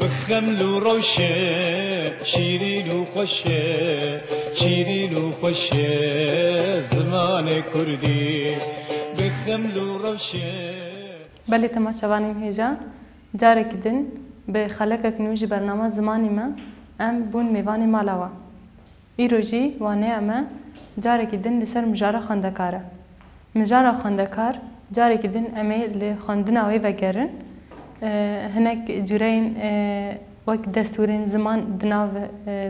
بخمل وروشة شيرين وخوشة شيرين وخوشة زمان كردي بخمل وروشة. بله تماشاوانی هجا جارك دن به خلقك نوجي برنامه زماني ما ام بون میوانی مالاوا ایروجی وانه اما جارك دن لسر مجارة خاندکاره مجارة خاندکار جارك دن امي لخاندنا وی وگرن هناك جرين وقت دستورين زمان دناو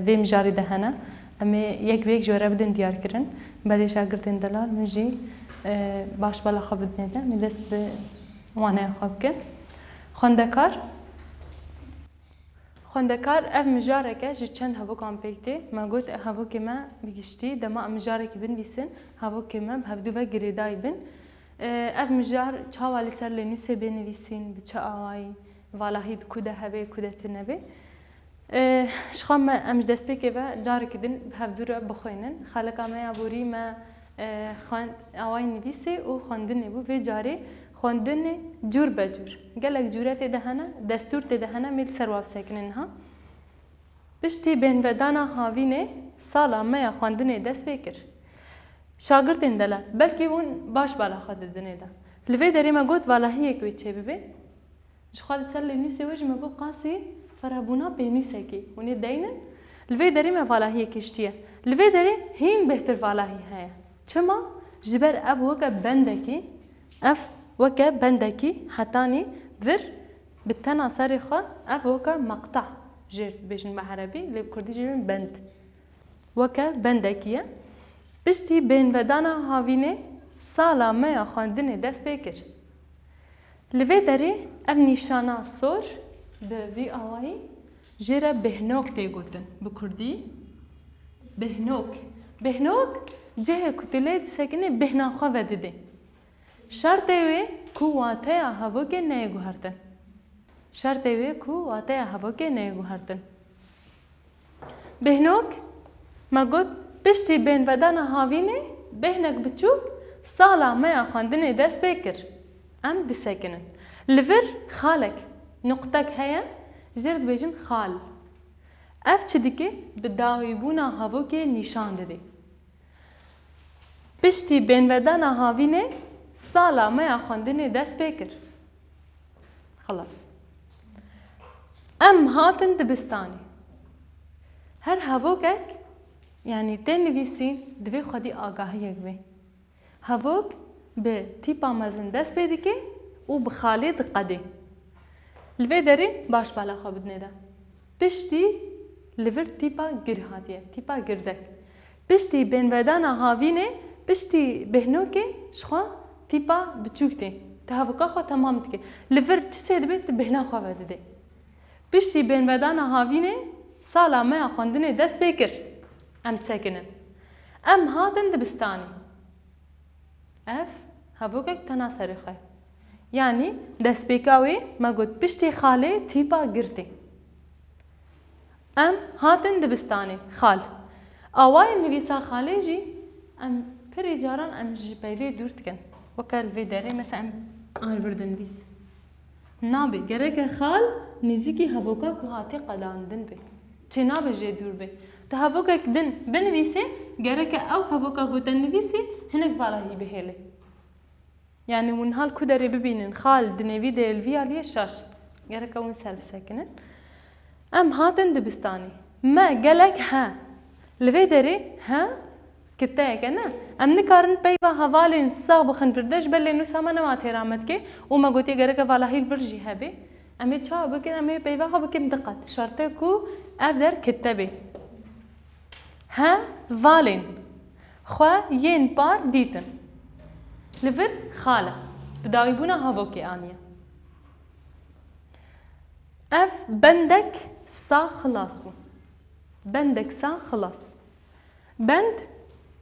في مجاري دهنا امي يك بيك جوره بدن ديار كرن بله شاگردين دلال مجي باش بالا خبدني ده مدس به وانه خواب کن خاندکار اف مجاره که جی چند هوا کام پیکتی ما گوت هوا که ما بگشتی دما مجاره که بن ویسن هوا که ما بهدو و گریدای بن اف مجار چاوالی سر لنوسه بنویسین بچه آوایی والهید کده هبه کده تنبه شخام ما امج دست بکه و جاره که دن بهدو رو بخوینن خالقا ما یابوری ما آوایی نویسه و خواندن نبو و جاره خواندن جور بجور گلک جورت دهنه دستور دهنه میل سرواب سکنن ها بشتی بین ودانا هاوینه سالا میا خواندن دست بکر شاگرد اندلا بلکه اون باش بالا خود دنه دا لوی داری ما گوت والهیه کوی چه ببه جخال سر لنوسه وجه ما گو قاسی فرابونا بینوسه کی اونی دینن لوی داری ما والهیه کشتیه لوی داری هین بهتر والهی هیا چما جبر اب وکا بندکی اف وكا بندكي حتاني ذر بالتنا صارخة اف وكا مقطع جير بيجن بعربي اللي بكردي جيرن بند وكا بندكية بشتي بين ودانا هاويني سالا ميا خاندني دست بكر لفي داري اف نشانا صور بفي اواي جيرا بهنوك تيگوتن بكردي بهنوك جه كتلي ساكنه بهنا خوا ودده شرط وی کو واته هوا که نه گوهرتن شرط وی کو واته هوا که نه گوهرتن بهنوک مگود پشتی بین بدن هاوینه بهنک بچوک سالا ما خواندن دست بکر ام دسکنن لور خالک نقطک هیا جرد بیجن خال اف چدی که بداوی بونا هوا که نشان داده پشتی بین بدن هاوینه سالا ما خواندنی دست بکر خلاص ام هاتن دبستانی هر هواوکک یعنی تنویسین دوی خودی آگاهی بی هواوک به تیپا مزن دست بیدی که او بخالی دقده لوی داری باش بالا خواب بدنه ده پشتی لور تیپا گرهاتیه تیپا گردک پشتی بین ودان هاوینه پشتی بهنو که شخوا تیپا بچوکتی تهاوکا خو تمام تکی لور چه دبیت بهنا خو بده بشی بین ودان هاوینه سالا ما خواندنی دست بکر ام ساکنن ام هاتن دبستانی اف هاوکک تناسری خو یعنی دست بکاوی ما گوت پشتی خاله تیپا گرتی ام هاتن دبستانی خال اوای نویسا خاله جی ام پری جاران ام جبیلی دورت کن وكال في داري مثلا البردن بيس نابي جرك خال نزيكي هبوكا كهاتي قدان دن بي تنابي جي دور بي تهبوكا دن بنويسي جرك او هبوكا كوتن نويسي هناك بالاهي بهيلي يعني من هال كدري ببينن خال دنيفي دي الفي عليه شاش جرك وين سالب ساكنن ام هاتن دبستاني ما قالك ها لفي داري ها كتاي كنا امن كارن بيبا حوالين صاب خنردش بل انه سامنا ما ترامت के وما قلتي غيرك والله برجي هبه امي تشا بكن امي بيبا بكن دقت شرطكو افدر كتبه ها فالين خو ين بار ديتن لفر خاله بدايبونا هافوكي انيا اف بندك سا خلاص بو بندك سا خلاص بند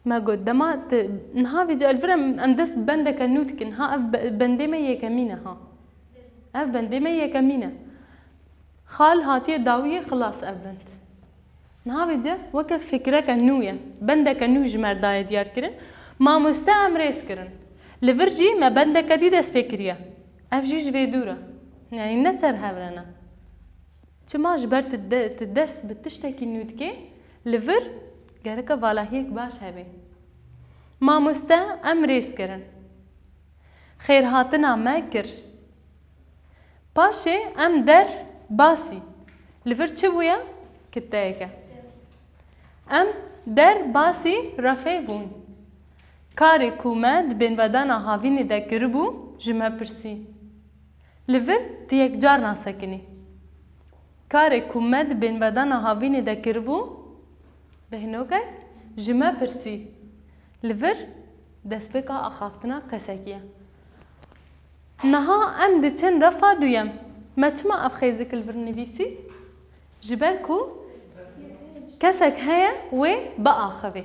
ما قدامات نهاوي جا الفرم اندس بندك النوتك نها بندي ما يكمينه ها اف بندي ما يكمينه خال هاتي داوية خلاص اف بند نهاوي جا وكف فكرك النوية بندك النو جمر داي ديار كرن ما مستعم ريس كرن لفرجي ما بندك دي دس فكريا اف جيج في دورة يعني نتسر هبرنا چما جبر تدست بتشتكي نودكي لفر گرکه والهیک باش هبه ماموسته ام ریس کرن خیر هاتنا مکر پاشه ام در باسی لفر چه بویا کتایکه ام در باسی رفه بون کاری کومد بین ودانا هاوینی ده کربو جمع پرسی لفر تیک جار ناسکنی کاری کومد بین ودانا هاوینی ده کربو بهنوکه جمع پرسی لفر دست بکا آخافتنا کسکیه نها ام دچن رفا دویم مچما افخیزک البر نویسی جبر کو کسک هیا و با آخوه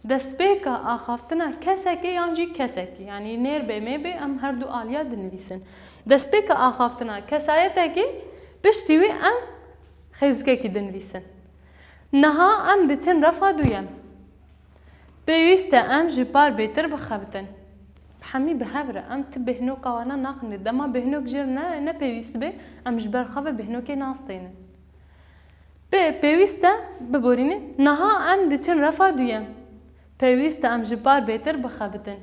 دست بکا آخافتنا کسکی یانجی کسکی یعنی نیر به می به ام هر دو آلیا دنویسن دست بکا آخافتنا کسایته کی بشتیوی ام خیزگه کی دنویسن نها ام دچن رفا دویم پیوسته ام جبار بهتر بخبتن حمی بهبره ام تبهنو قوانا ناخنه دما بهنوک جر نه پیوست به ام جبر خواه بهنوکی ناستینه پیوسته ببورینه نها ام دچن رفا دویم پیوسته ام جبار بهتر بخبتن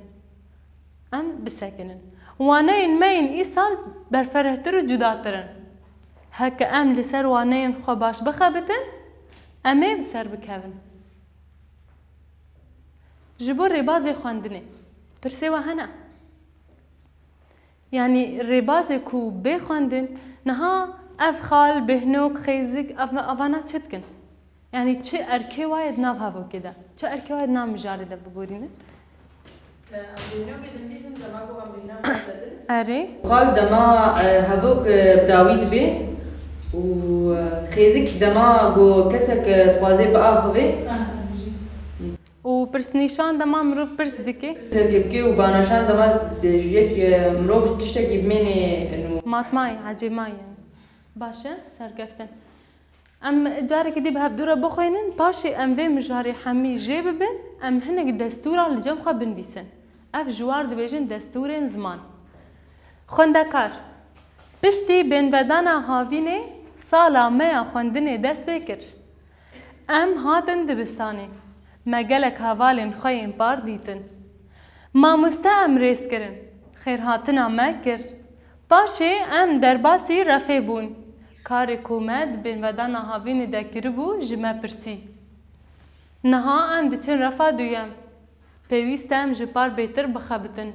ام بسکنن وانه این مین ای سال برفرهتر و جداترن هک ام لسر وانه این خو باش بخبتن امه بسر بکوین جبور ربازی خواندنه پرسه و هنه یعنی ربازی کو بخواندن نها اف خال بهنوک خیزک افانا چت کن یعنی چه ارکه واید ناو هاو کده چه ارکه واید نام مجاره ده ببورینه اره خال دما هاوک داوید به و خیزک دما گو کسک توازی با آخوه و پرسنیشان دما مروف پرس دکه سرکبکی و بانشان دما یک مروف تشتکی بمینه ماتمای عجیمای باشه سرگفتن ام جاره که دی به هفدورا بخوینن باشه ام وی مجاری حمی جه ببین ام هنگ دستورا لجم خواه بنویسن اف جوار دویجن دستورین زمان خوندکار پشتی بین ودانا هاوینه سالا میا خوندنه دست بکر ام هاتن دبستانه مگلک هوالین خوین بار دیتن ماموسته ام ریس کرن خیر هاتنا مکر باشه ام درباسی رفه بون کار کومد بین ودانا هاوینه دکربو جمع پرسی نها ام دچن رفا دویم پیوسته ام جپار بهتر بخبتن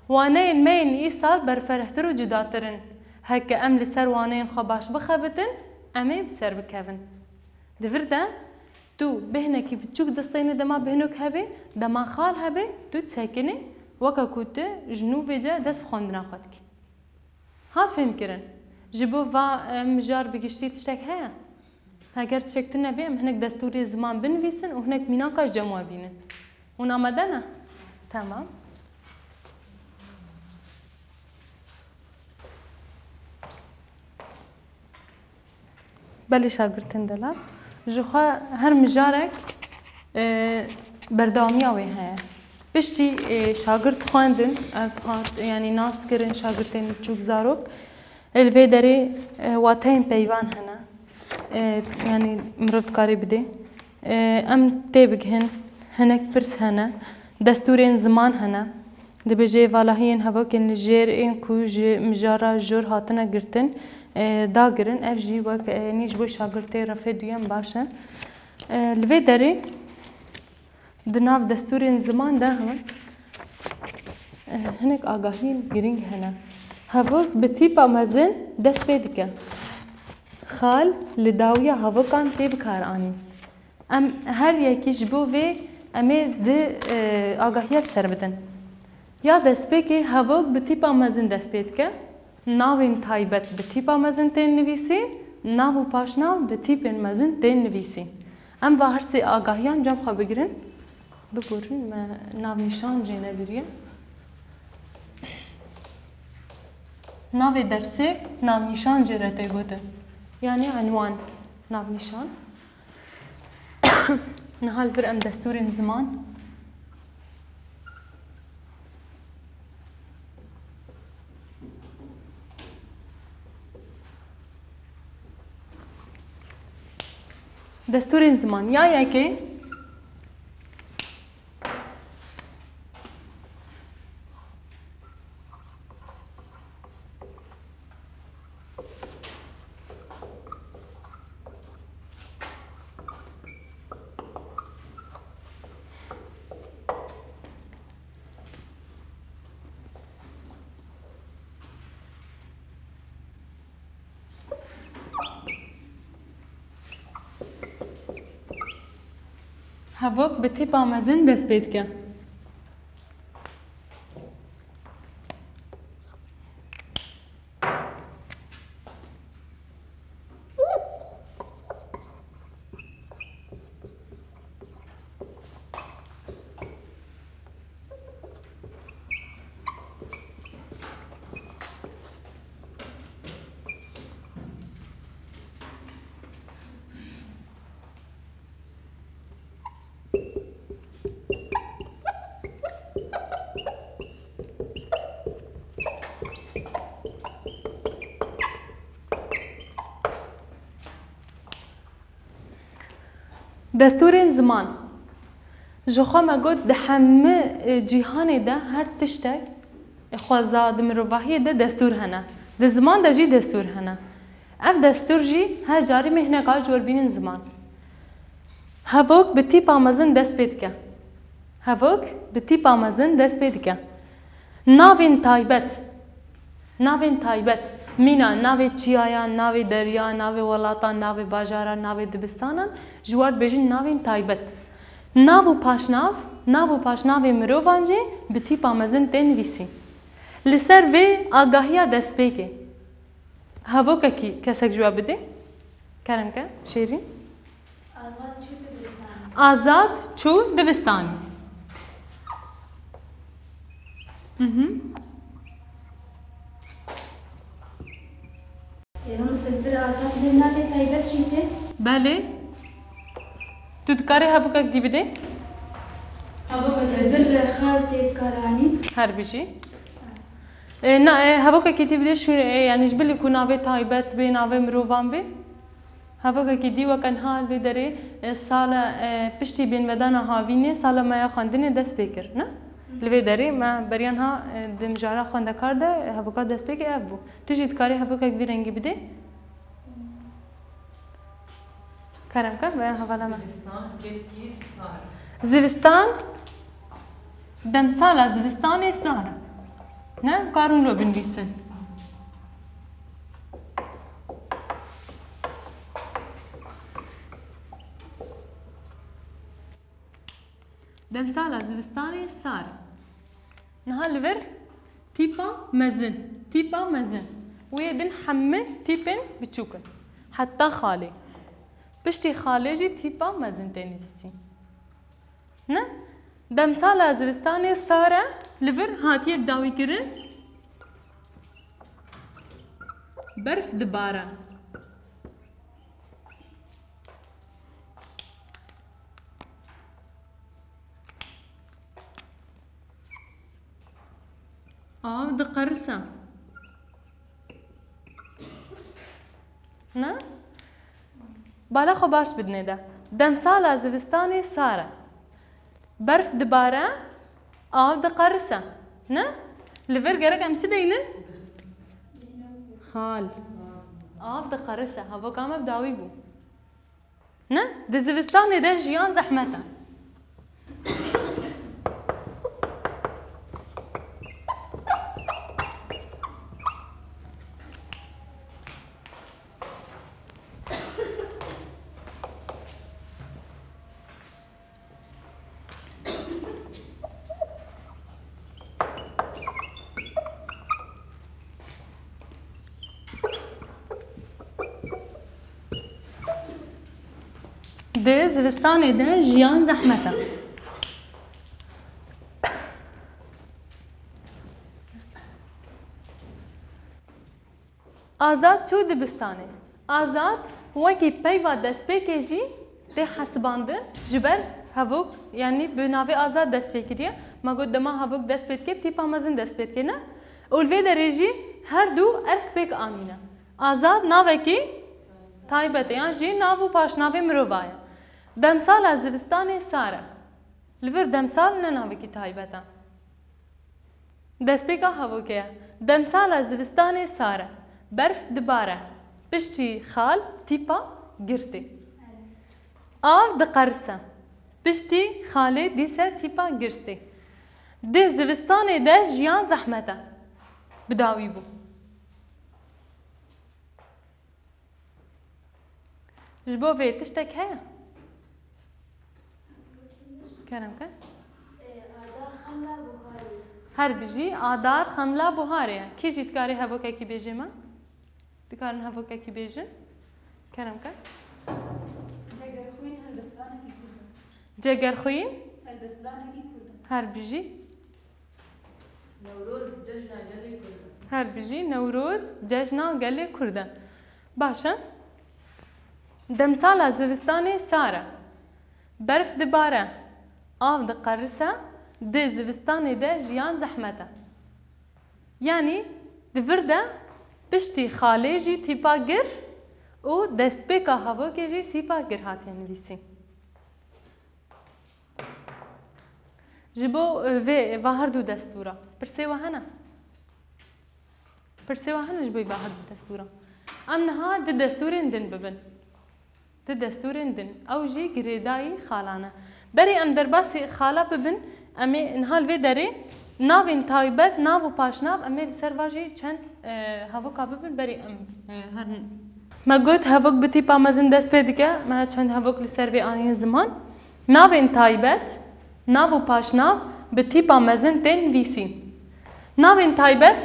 وانه این مین ای سال برفرهتر و جداترن هک ام لسر وانه این خباش بخبتن امه بسر بکوین دفرده تو بهنکی بچوک دستین دما بهنوک هبه دما خال هبه تو تسکنه وکا کوته جنوب جا دست خواندنا خود کی هات فهم کرن جبو و مجار بگشتی تشتک هیا اگر تشکتن نبی ام هنک دستوری زمان بنویسن و هنک میناقاش جمع بینن اون آمده نه تمام بله شاگردن دلات جوخا هر مجارك برداومی آوی هیا بشتی شاگرد خواندن يعني ناس کرن شاگردین بچوک زاروک الوی داری واتین پیوان هنه يعني مرفت کاری بده ام تبگهن هنک پرس هنه دستورین زمان هنه دبجه والهین هوا کن جیر این کو مجارا جور هاتنه گرتن داگرن اف جی وک نیج بو شاگرته رفه دویم باشه لوی داری دناف دستورین زمان ده هم هنک آگاهین گرینگ هنه هوا بتیپا مزن دست پیدکه خال لداویا هوا کان تیب کار آنی ام هر یکیش بو و امی ده آگاهیت سر بدن یا دست پی که هوا بتیپا مزن دست پیدکه ناوین تایبت بتیپا مزن تین نویسی ناو پاشناو بتیپین مزن تین نویسی ام و هر سی آگاهیان جام خواه بگیرن بگورن ما ناو نشان جینه بریه ناو درسه ناو نشان جرته گوده یعنی عنوان ناو نشان نهال بر ام دستور زمان دستورên ziman ya yekê hevok bi tîpa mezin dest pê dike. دستورên ziman ji xwe me got di hemû cîhanê de her tiştek xweza di mirovahiyê de destûr hene. Di ziman de jî destûr hene. Ev destûr jî her carî me hineka ji werbînin ziman. Hevok bi tîpa mezin dest pê dike. Hevok bi tîpa mezin dest pê dike. Navên taybet. Navên taybet. Mîna navê çiyaya, navê derya, navê welatan, navê bajara, navê dibistanan ji we dibêjin navên taybet. Nav û paşnav, nav û paşnavê mirovan jî bi tîpa mezin tê nivîsîn. Li ser vê agahiya destpêkê. Hevokekî kesek ji we bide? Keremke, Şêrîn? Azad çû dibistanê. Belê. Tu dikarî hevokek dî bide? Her bijî. Hevokekî dî bide şû yani ji bilî ku navê taybet bê navê mirovan bê? Hevokekî dî wek enha vê derê sala piştî bênvedana havînê sala me ya xwendinê dest pê kir, ne? Li vê derê me beriyan ha di mijara xwendekar de hevoka dest pêkê ev bû. Tu jî dikarî hevokek vî rengî bide? Keremke ve hevala me. Zivistan demsala zivistanê sar e. Ne? Karûn lo binivîsin. Demsala zivistanê sar. Niha li vir tîpa mezin. Tîpa mezin. Wê din hemû tîpên biçûk in. Heta xalê. Piştî xalê jî tîpa mezin tê nivîsîn. Ne? Demsala zivistanê sar e li vir hatiye dawîkirin berf dibare. Av diqerise. Ne? Bala xwe baş bidinê de. Demsala zivistanê sar e. Berf dibare, av diqerise. Ne? Li vir gerek em çi deynin? Xal. Av diqerise. Hevoka me dawî bû. Ne? Di zivistanê de jiyan zehmet e. Di zivistanê de jiyan zehmet e. Azad çû dibistanê. Azad wekî peyva destpêkê jî tê hesibandin ji ber hevok yani bi navê azad dest pê kiriye. Me got dema hevok dest pê dike tîpa mezin dest pê dike ne? Û li vê derê jî her du erk pêk amîne. Azad navekî تایبەتیان ژی ناو و پاشناوی مرۆڤایە دەمساڵە زستانی سارە لەبەر دەمساڵ نە ناوێکی تایبەتە دەستپێکا هەڤۆکەیە دەمساڵە زستانی سارە بەرف دبارە پشتی خاڵ تیپا گرتی ئاو دقەرسە پشتی خاڵێ دیسە تیپا گرتی دێ زستانê de jiyan zehmet e bidawî bû ji bo vê tiştek heye kerem ke her bijî adar xemla buharê ye kî jî dikarê hevokekî bêje me dikarin hevokekî bêjin kerem ke cegerxwîn her bijî her bijî Newroz cejna gelê Kurd e baş e demsala zivistanê sar e berf dibare av diqerise di zivistanê de jiyan zehmet e yanî di vir de piştî xalê jî tîpa gir û destpêka hevokê jî tîpa gir hatiye nivîsîn ji bo vê va her du destûra pirsê we hene pirsê we hene ji bo va her du destûra em niha di destûrên din bibin di destûrên din ew jî girêdayî xalan e berê em derbasî xala bibin em ê niha li vê derê navên taybet nav û paşnav em ê li ser va jî çend hevoka bibin berê em her me got hevok bi tîpa mezin dest pê dike me çend hevok li ser vê aniyên ziman navên taybet nav û paşnav bi tîpa mezin tên nivîsîn navên taybet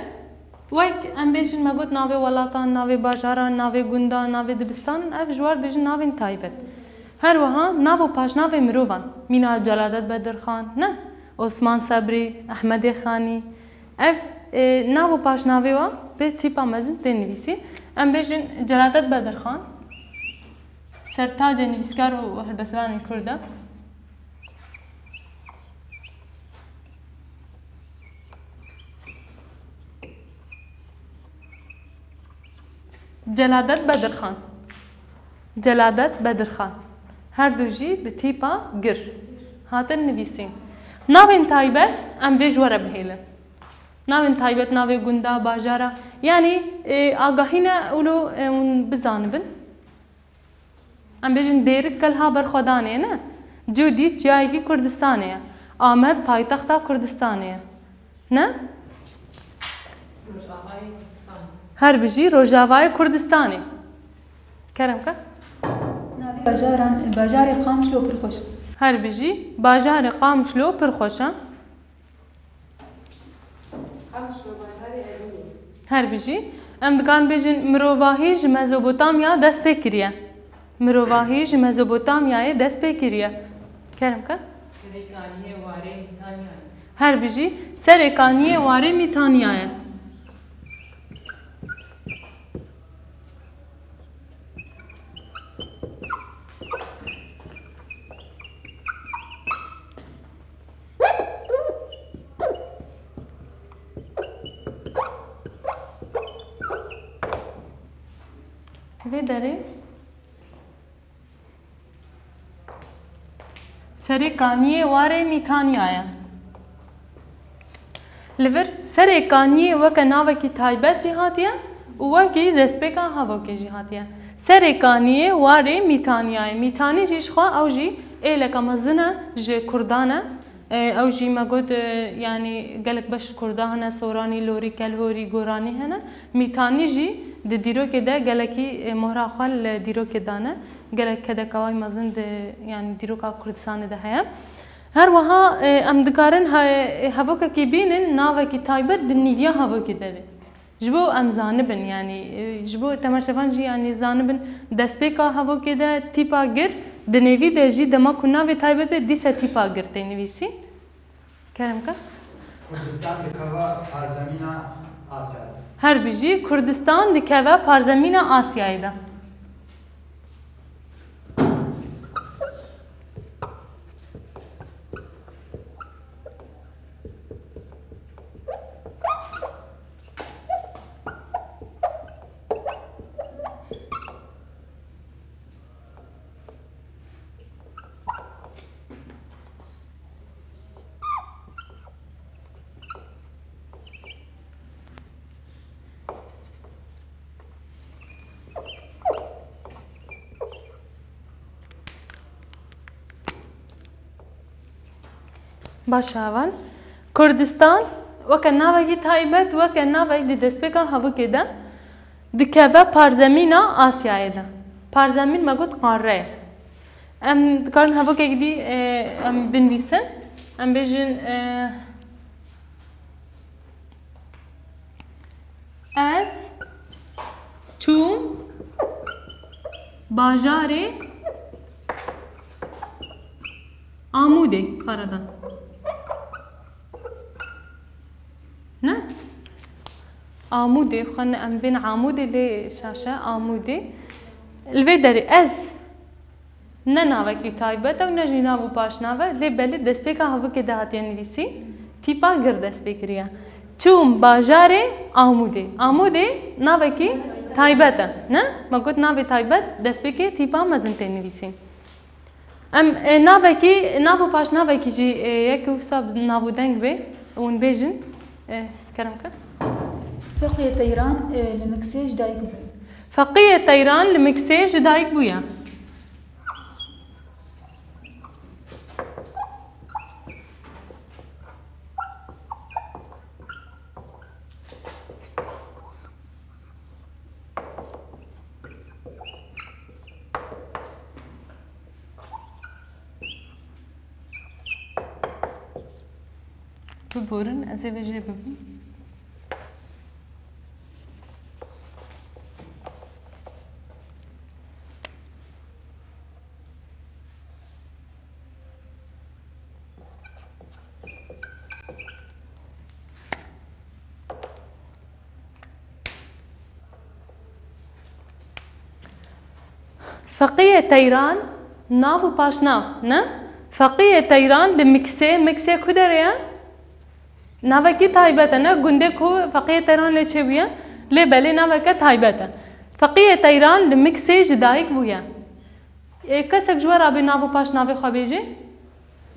wek em bêjin me got navê welatan navê bajaran navê gundan navê dibistanan ev ji war bêjin navên taybet her wiha nav û paşnavê mirovan Mîna Celadet Bedirxan ne Osman Sebrî Ehmedê Xanî ev nav û paşnavê wan bi tîpa mezin tên nivîsîn em bêjin Celadet Bedirxan sertacê nivîskar û helbestvanên Kurd e Celadet Bedirxan Celadet Bedirxan her du jî bi tîpa gir hatin nivîsîn navên taybet em bê ji we re bihêlin navên taybet navê gunda bajara yanî agahîne ûlo bizanibin em bêjin dêrik kelha berxwedanê ne Cûdît ciyayekî Kurdistanê ye Amed paytexta Kurdistanê ye ne her bijî Rojavayê Kurdistanê kerem ke bajarê Qamişlo pir xweş her bijî bajarê Qamişlo pir xweş e her bijî em dikarin bêjin mirovahî ji Mezopotamya dest pê kiriye mirovahî ji Mezopotamyayê dest pê kiriye kerem ke her bijî serê kaniyê warê Mîtaniyayê vê derê serê kaniyê warê Mîtaniyayê li vir serê kaniyê weke navekî taybet jî hatiye û wekî destpêka hevokê jî hatiye serê kaniyê warê Mîtaniyayê Mîtanî jî ji xwe ew jî êleka mezin e ji Kurdan e ew jî me got yanî gelek beş Kurda hene Soranî Lorî Kelhorî Goranî hene Mîtanî jî di dîrokê de gelekî mohra xwe li dîrokê dane gelek kedekaway mezin di yanî dîroka Kurdistanê de heye her wiha em dikarin hevokekî bînin navekî taybet di nîviya hevokê de be ji bo em zanibin yanî ji bo temaşevan jî yanî zanibin destpêka hevokê de tîpa gir di nêvî de jî dema ku navê taybet de dîsa tîpa gir tê nivîsî kerem ke Kurdistan dikeva parzemîna Asya'da. her bijî Kurdistan dikeve parzemîna Asyayê de باش هاوان کردستان وەکە ناوێکی تایبەت وەکە ناوێک لە دەستپێکە هەڤوکێدا دکەڤە پارزەمینە ئاسیایەدا پارزەمین مەگوت قارەیە ئەم دکارن هەڤوکێک دی ئەم بنویسن ئەم بێژن ئەس چووم باژارێ ئامودێ کارەدان نه عمودي خلنا ام بين عمودي لي شاشه عمودي الفيدري از نناوه کی تایبت و نجینا و پاشناوه لی بلی دسته که هوا که دهاتی نویسی تیپا گر دست بگیریا چوم باجاره عمودي عمودي ناوه کی تایبت نه ما گفت ناوه تایبت دست بگیر تیپا مزن تنویسی ام ناوه کی ناوه پاشناوه کی جی یک وساب ناوه دنگ به اون بیجن كلام كده فقيه طيران لمكساج دايك بويا فقيه طيران لمكساج دايك بويا ببورن ازي بجي ببن فقيه طيران ناف وباش ناف نه فقيه طيران لمكسي مكسي كدريا ناوکی تایبته نه گنده کو فقیه تهران لی چه بویا لی بله ناوکه تایبته فقیه تهران لمکسی جدایک بویا کسک جوار آبی ناو پاش ناوی خوابیجی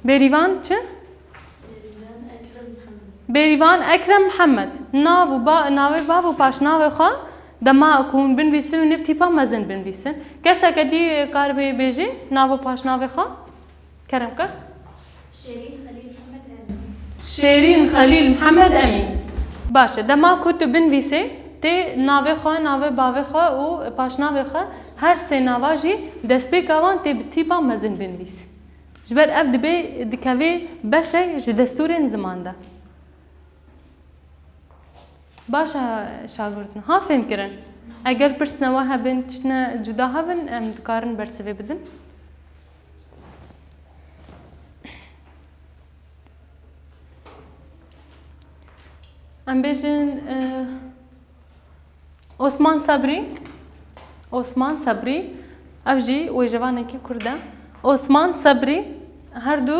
بریوان چه بریوان اکرم محمد ناو با ناوی بابو پاش ناوی خوا دما اکون بنویسن و نبتی پا مزن بنویسن کسک دی کار بیجی ناو پاش ناوی خوا کرم که شيرين خليل محمد أمين باشا دما كتب بنویسه تی ناوی خواه ناوی باوی خواه و پاش ناوی خواه هر سه ناواجی دست بی کوان تی بتیپا مزن بنویس جبر اف دبی دکوی بشه جدستورین زمان ده باشا شاگردن ها فهم کرن اگر پرسنوا هبن تشنا جدا هبن ام دکارن برسوی بدن ام بیجن عثمان صبری افجی و جوانه کی کرده عثمان صبری هر دو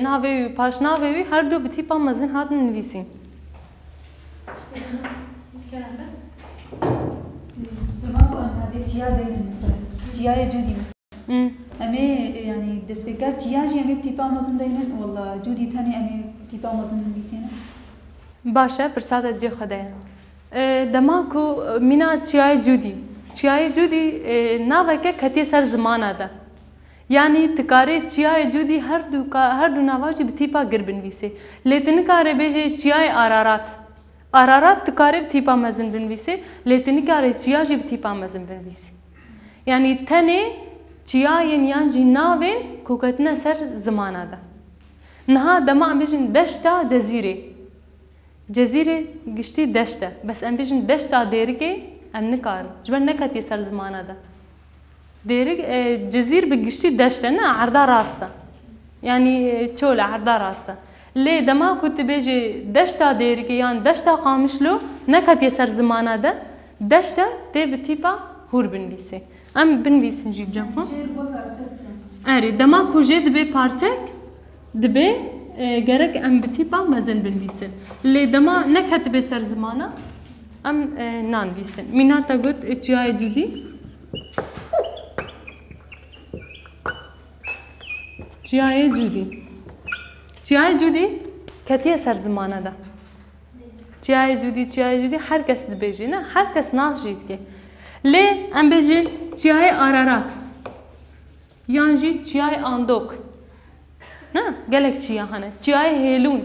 ناوی پاش ناوی هر دو بتی پا مزن هات نویسین دماغو ام هذه جيار بين مثلا جيار جودي مثلا امي يعني دسبيكات جياجي امي بتيبا مزن دينن والله جودي تاني امي بتيبا مزن نويسينه باشه پرسادت جه خدایا دماغو مینا چیای جودی ناوه که کتی سر زمانه ده یعنی تکاره چیای جودی هر دو نواجی بتیپا گر بنویسه لیتن کاره بیجه چیای آرارات تکاره بتیپا مزن بنویسه لیتن کاره چیاجی بتیپا مزن بنویسه یعنی تنه چیای یعنی ناوین کوکتنه سر زمانه ده نها دما بیجن دشتا جزيرة قشتي دشتة بس ام بيجن دشتة ديركي ام نكار جبر نكتي سر زمانه ده ديرك جزير بقشتي دشتة نا عرضة راسته يعني تشولة عرضة راسته ليه دما كنت بيجي دشتة ديركي يعني دشتة قامشلو نكتي سر زمانه ده دشتة تي بتيبا هور بنويسي ام بنويس نجيب جنبه اري دما كوجي دبي بارچك دبي gerek em bi tîpa mezin binivîsin lê dema neketibe ser zimana em nanivîsin mîna te got çiyayê cudî çiyayê cudî ketiye ser zimana da çiyayê cudî her kes dibêjî ne her kes nas jî dike lê em bêjin çiyayê ararat yan jî çiyayê andok نه گلک چیا هنه چیای هیلون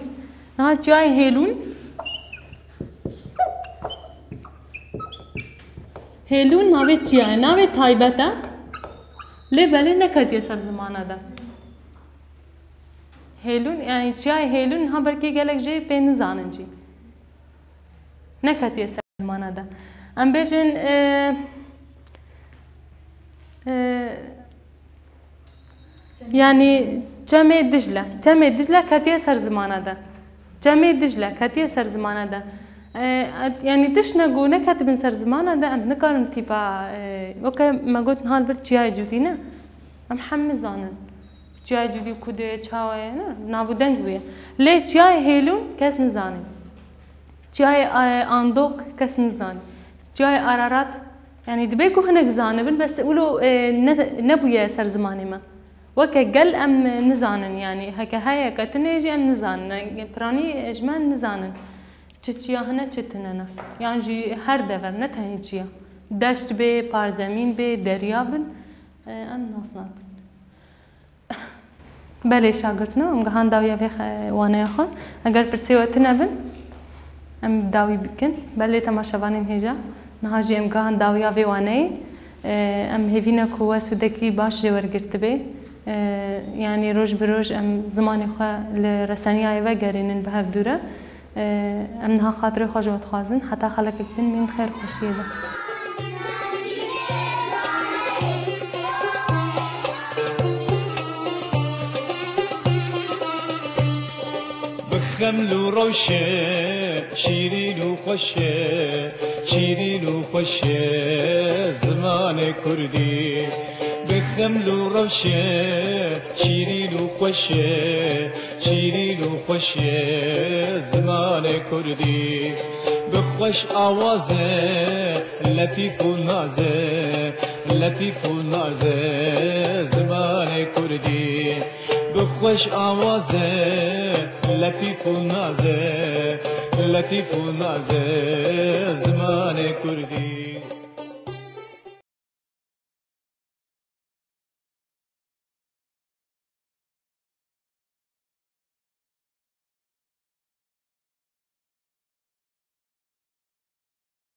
نه چیای هیلون هیلون ناوی چیای ناوی تایبته لی بله نکدیه سر زمانه ده هیلون یعنی چیای هیلون ها برکی گلک جی پی نزانن جی نکدیه سر زمانه ده ام بیشن يعني جامع دجلة كاتية سر زمانة ده جامع دجلة كاتية سر زمانة ده يعني تشنا قونا كاتبن سر زمانة ده أم نكارن تيبا وكا ما قلت نهار برد جاي جودينا أم حمي زانن جاي جودي وكده چاوه نابو دنگوية ليه جاي هيلون كاس نزاني جاي آندوك كاس نزاني جاي آرارات يعني دبيكو هناك زانبن بس قولوا نبويا سر زماني ما وكا قل ام نزانن يعني هكا هيا كتنيجي ام نزانن براني اجمان نزانن چتيا هنا چتننا يعني جي هر دفر نتهني چيا دشت بي پار زمين بي دريابن ام ناسنات بله شاگردنا ام گهان داویا في وانا خون اگر پرسيوتنا بن ام داوي بكن بله تماشاوانين هيجا نهاجي ام گهان داویا في واناي ام هيفينا كوا سودكي باش ورگرت بي يعني روج بروج ام زماني خو لرسانيا وگرينن بهف دوره ام نها خاطر خو جوت خوازن حتى خلق بن من خير خوشيده بخمل وروشه شيرين وخوشه شيرين وخوشه زمان كردي بخمل وروشه شيرين وخوشه شيرين وخوشه زمان كردي بخوش آوازه لطيف ونازه لطيف ونازه زمان كردي بخوش آوازه لطيف ونازه لطيف ونازه زمان كردي